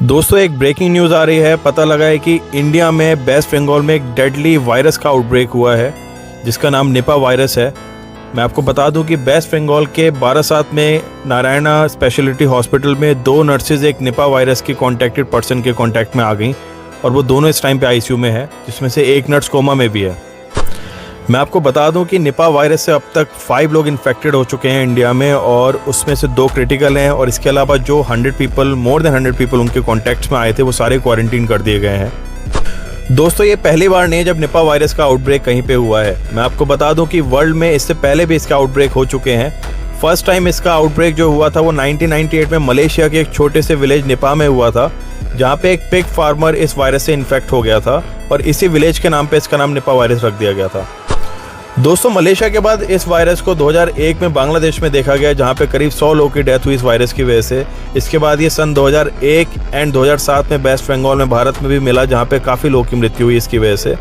दोस्तों एक breaking news आ रही है। पता लगा है कि इंडिया में वेस्ट बंगाल में एक डेडली वायरस का आउटब्रेक हुआ है जिसका नाम निपा वायरस है। मैं आपको बता दूं कि वेस्ट बंगाल के बारासात में नारायणा स्पेशलिटी हॉस्पिटल में 2 नर्सेज एक निपा वायरस के कॉन्टैक्टेड पर्सन के कॉन्टैक्ट में आ गई और वो दोनों इस टाइम पे आईसीयू में है, जिसमें से एक नर्स कोमा में भी है। मैं आपको बता दूं कि निपा वायरस से अब तक 5 लोग इन्फेक्टेड हो चुके हैं इंडिया में और उसमें से 2 क्रिटिकल हैं और इसके अलावा जो 100 मोर देन 100 पीपल उनके कॉन्टैक्ट्स में आए थे वो सारे क्वारंटीन कर दिए गए हैं। दोस्तों ये पहली बार नहीं है जब निपा वायरस का आउटब्रेक कहीं पे हुआ है। मैं आपको बता दूं कि वर्ल्ड में इससे पहले भी इसका आउटब्रेक हो चुके हैं। फर्स्ट टाइम इसका आउटब्रेक जो हुआ था वो 1998 में मलेशिया के एक छोटे से विलेज निपा में हुआ था, जहाँ पे एक पिग फार्मर इस वायरस से इन्फेक्ट हो गया था और इसी विलेज के नाम पे इसका नाम निपा वायरस रख दिया गया था। दोस्तों मलेशिया के बाद इस वायरस को 2001 में बांग्लादेश में देखा गया, जहां पे करीब 100 लोगों की डेथ हुई इस वायरस की वजह से। इसके बाद ये सन 2001 एंड 2007 में वेस्ट बंगाल में भारत में भी मिला, जहां पे काफ़ी लोगों की मृत्यु हुई इसकी वजह से।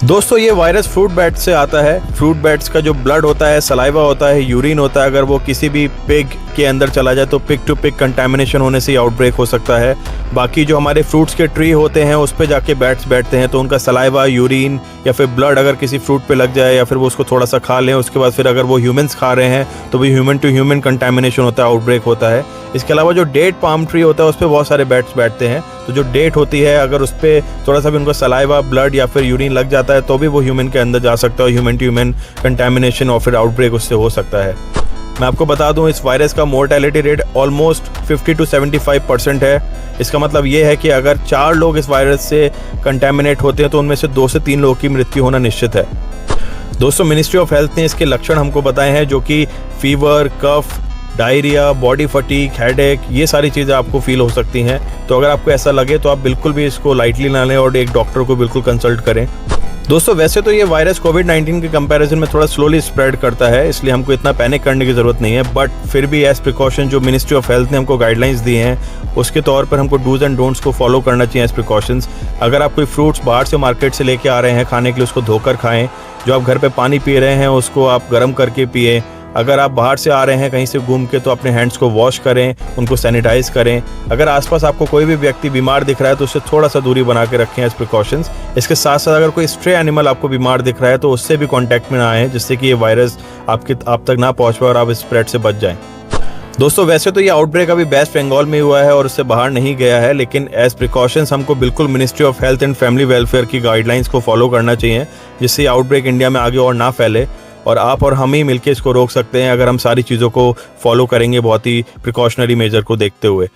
दोस्तों ये वायरस फ्रूट बैट्स से आता है। फ्रूट बैट्स का जो ब्लड होता है, सलाइवा होता है, यूरिन होता है, अगर वो किसी भी पिग के अंदर चला जाए तो पिग टू पिग कंटामिनेशन होने से आउटब्रेक हो सकता है। बाकी जो हमारे फ्रूट्स के ट्री होते हैं उस पे जाके बैट्स बैठते हैं, तो उनका सलाइवा, यूरिन या फिर ब्लड अगर किसी फ्रूट पे लग जाए या फिर वो उसको थोड़ा सा खा लें, उसके बाद फिर अगर वो ह्यूमंस खा रहे हैं तो भी ह्यूमन टू ह्यूमन कंटामिनेशन होता है, आउटब्रेक होता है। इसके अलावा जो डेट पाम ट्री होता है उस पर बहुत सारे बैट्स बैठते हैं, तो जो डेट होती है अगर उस पर थोड़ा सा भी उनका सलाइवा, ब्लड या फिर यूरिन लग जाता है तो भी वो ह्यूमन के अंदर जा सकता है, ह्यूमन टू ह्यूमन कंटामिनेशन और फिर आउटब्रेक उससे हो सकता है। मैं आपको बता दूं इस वायरस का मोर्टेलिटी रेट ऑलमोस्ट 50 to 75% है। इसका मतलब ये है कि अगर 4 लोग इस वायरस से कंटेमिनेट होते हैं तो उनमें से 2 से 3 लोगों की मृत्यु होना निश्चित है। दोस्तों मिनिस्ट्री ऑफ हेल्थ ने इसके लक्षण हमको बताए हैं, जो कि फीवर, कफ, डायरिया, बॉडी फटीक, हेडेक, ये सारी चीज़ें आपको फील हो सकती हैं। तो अगर आपको ऐसा लगे तो आप बिल्कुल भी इसको लाइटली ना लें और एक डॉक्टर को बिल्कुल कंसल्ट करें। दोस्तों वैसे तो ये वायरस कोविड-19 के कंपैरिजन में थोड़ा स्लोली स्प्रेड करता है, इसलिए हमको इतना पैनिक करने की ज़रूरत नहीं है, बट फिर भी एज प्रिकॉशन जो मिनिस्ट्री ऑफ हेल्थ ने हमको गाइडलाइंस दी हैं उसके तौर पर हमको डूज एंड डोंट्स को फॉलो करना चाहिए एज प्रिकॉशंस। अगर आप कोई फ्रूट्स बाहर से मार्केट से लेके आ रहे हैं खाने के लिए, उसको धोकर खाएँ। जो आप घर पर पानी पी रहे हैं उसको आप गर्म करके पिएँ। अगर आप बाहर से आ रहे हैं कहीं से घूम के तो अपने हैंड्स को वॉश करें, उनको सैनिटाइज करें। अगर आसपास आपको कोई भी व्यक्ति बीमार दिख रहा है तो उससे थोड़ा सा दूरी बना के रखें एज प्रिकॉशंस। इसके साथ साथ अगर कोई स्ट्रे एनिमल आपको बीमार दिख रहा है तो उससे भी कांटेक्ट में ना आए, जिससे कि ये वायरस आप तक ना पहुंच पाए और आप स्प्रेड से बच जाएं। दोस्तों वैसे तो ये आउटब्रेक अभी वेस्ट बंगाल में हुआ है और उससे बाहर नहीं गया है, लेकिन एज प्रिकॉशंस हमको बिल्कुल ministry of health and family welfare की गाइडलाइंस को फॉलो करना चाहिए, जिससे आउटब्रेक इंडिया में आगे और ना फैले। और आप और हम ही मिलकर इसको रोक सकते हैं अगर हम सारी चीज़ों को फॉलो करेंगे, बहुत ही प्रिकॉशनरी मेजर को देखते हुए।